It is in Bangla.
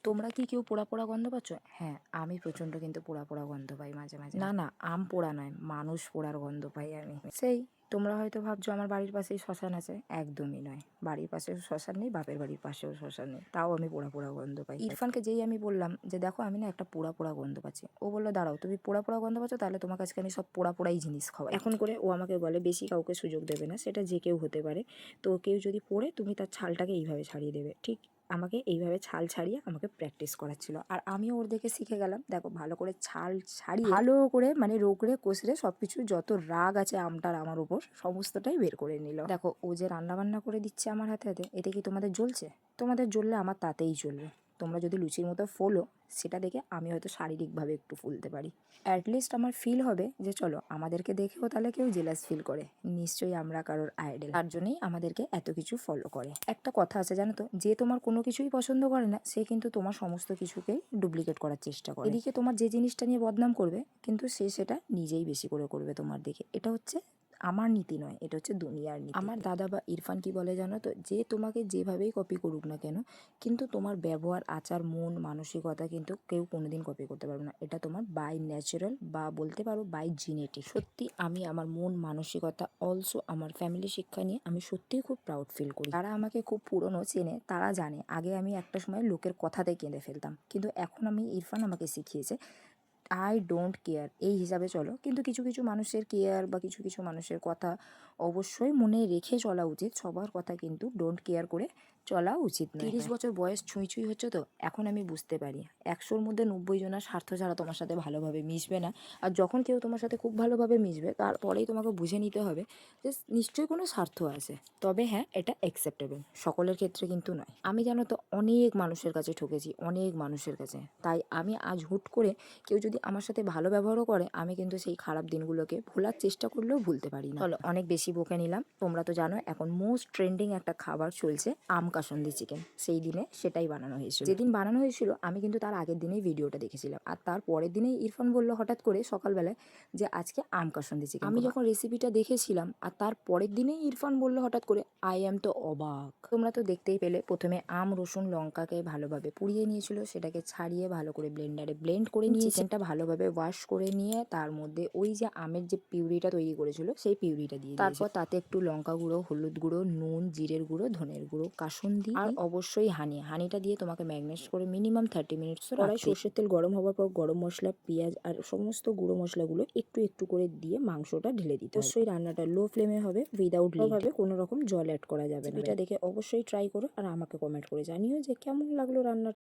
তোমরা কি কেউ পোড়া পোড়া গন্ধ পাচ্ছ? হ্যাঁ, আমি প্রচণ্ড কিন্তু পোড়া পোড়া গন্ধ পাই মাঝে মাঝে। না না, আম পোড়া নয়, মানুষ পোড়ার গন্ধ পাই আমি। সেই তোমরা হয়তো ভাবছো আমার বাড়ির পাশেই শ্মশান আছে, একদমই নয়। বাড়ির পাশেও শ্মশান নেই, বাপের বাড়ির পাশেও শ্মশান নেই, তাও আমি পোড়া পোড়া গন্ধ পাই। ইরফানকে যেই আমি বললাম যে দেখো আমি না একটা পোড়া পোড়া গন্ধ পাচ্ছি, ও বললো দাঁড়াও তুমি পোড়া পোড়া গন্ধ পাচ্ছ, তাহলে তোমার কাছে আমি সব পোড়া পোড়াই জিনিস খাওয়াই। এখন করে ও আমাকে বলে বেশি কাউকে সুযোগ দেবে না, সেটা যে কেউ হতে পারে। তো কেউ যদি পড়ে তুমি তার ছালটাকে এইভাবে ছাড়িয়ে দেবে, ঠিক আমাকে এইভাবে ছাল ছাড়িয়ে আমাকে প্র্যাকটিস করাচ্ছিল। আর আমিও ওর দেখে শিখে গেলাম। দেখো ভালো করে ছাল ছাড়িয়ে ভালো করে মানে রোগড়ে কষড়ে সব কিছু যত রাগ আছে আমটার আমার উপর সমস্তটাই বের করে নিল। দেখো ও যে রান্না বান্না করে দিচ্ছে আমার হাতে হাতে, এতে কি তোমাদের জ্বলছে? তোমাদের জ্বললে আমার তাতেই চলবে। তোমরা যদি লুচির মতো ফোলো, সেটা দেখে আমি হয়তো শারীরিকভাবে একটু ফুলতে পারি। অ্যাটলিস্ট আমার ফিল হবে যে চলো আমাদেরকে দেখেও তাহলে কেউ জেলাস ফিল করে, নিশ্চয়ই আমরা কারোর আইডল, তার জন্যই আমাদেরকে এত কিছু ফলো করে। একটা কথা আছে জানো তো, যে তোমার কোনো কিছুই পছন্দ করে না সে কিন্তু তোমার সমস্ত কিছুকে ডুপ্লিকেট করার চেষ্টা করে। এদিকে তোমার যে জিনিসটা নিয়ে বদনাম করবে, কিন্তু সে সেটা নিজেই বেশি করে করবে তোমার দিকে। এটা হচ্ছে আমার নীতি নয়, এটা হচ্ছে দুনিয়ার নীতি। আমার দাদা বা ইরফান কি বলে জানো তো, যে তোমাকে যেভাবেই কপি করুক না কেন, কিন্তু তোমার ব্যবহার, আচার, মন, মানসিকতা কিন্তু কেউ কোনোদিন কপি করতে পারবে না। এটা তোমার বাই ন্যাচারাল বা বলতে পারো বাই জিনেটিক। সত্যি আমি আমার মন মানসিকতা অলসো আমার ফ্যামিলি শিক্ষা নিয়ে আমি সত্যিই খুব প্রাউড ফিল করি। যারা আমাকে খুব পুরনো চেনে তারা জানে আগে আমি একটা সময় লোকের কথাতে কেঁদে ফেলতাম, কিন্তু এখন আমি ইরফান আমাকে শিখিয়েছে আই ডোন্ট কেয়ার, এই হিসাবে চলো। কিন্তু কিছু কিছু মানুষের কেয়ার বা কিছু কিছু মানুষের কথা অবশ্যই মনে রেখে চলা উচিত, সবার কথা কিন্তু ডোন্ট কেয়ার করে চলা উচিত নয়। 30 বছর বয়স ছুঁই ছুঁই হচ্ছে, তো এখন আমি বুঝতে পারি 100-র মধ্যে 90 জনের স্বার্থ ছাড়া তোমার সাথে ভালোভাবে মিশবে না। আর যখন কেউ তোমার সাথে খুব ভালোভাবে মিশবে তারপরেই তোমাকে বুঝে নিতে হবে যে নিশ্চয়ই কোনো স্বার্থ আছে। তবে হ্যাঁ, এটা অ্যাকসেপ্টেবল, সকলের ক্ষেত্রে কিন্তু নয়। আমি জানো তো অনেক মানুষের কাছে ঠকেছি, অনেক মানুষের কাছে। তাই আমি আজ হুট করে কেউ যদি আমার সাথে ভালো ব্যবহারও করে, আমি কিন্তু সেই খারাপ দিনগুলোকে ভোলার চেষ্টা করলেও ভুলতে পারি না। চলো অনেক বেশি বকে নিলাম। তোমরা তো জানো এখন মোস্ট ট্রেন্ডিং একটা খাবার চলছে আম কাসুন্দি চিকেন। সেই দিনে সেটাই বানানো হয়েছিল। যেদিন বানানো হয়েছিল আমি কিন্তু তার আগের দিনেই ভিডিওটা দেখেছিলাম, আর তার পরের দিনেই ইরফান বললো হঠাৎ করে সকালবেলায় যে আজকে আম কাসুন্দি চিকেন। আমি যখন রেসিপিটা দেখেছিলাম আর তার পরের দিনেই ইরফান বললো হঠাৎ করে, আই এম তো অবাক। তোমরা তো দেখতেই পেলে, প্রথমে আম, রসুন, লঙ্কাকে ভালোভাবে পুড়িয়ে নিয়েছিল, সেটাকে ছাড়িয়ে ভালো করে ব্লেন্ডারে ব্লেন্ড করে নিয়ে চিকেনটা ভালোভাবে ওয়াশ করে নিয়ে তার মধ্যে ওই যে আমের যে পিউরিটা তৈরি করেছিল সেই পিউরিটা দিয়ে তারপর তাতে একটু লঙ্কা গুঁড়ো, হলুদ গুঁড়ো, নুন, জিরের গুঁড়ো, ধনের গুঁড়ো, কাসুন্দি আর অবশ্যই হানিটা দিয়ে তোমাকে ম্যাগনেট করে মিনিমাম 30 মিনিটস কড়াই সর্ষের তেল গরম হওয়ার পর গরম মশলা, পেঁয়াজ আর সমস্ত গুঁড়ো মশলাগুলো একটু একটু করে দিয়ে মাংসটা ঢেলে দিতে হবে। অবশ্যই রান্নাটা লো ফ্লেমে হবে, উইদাউট ভাবে কোনো রকম জল অ্যাড করা যাবে না। এটা দেখে অবশ্যই ট্রাই করো আর আমাকে কমেন্ট করে জানিও যে কেমন লাগলো রান্না।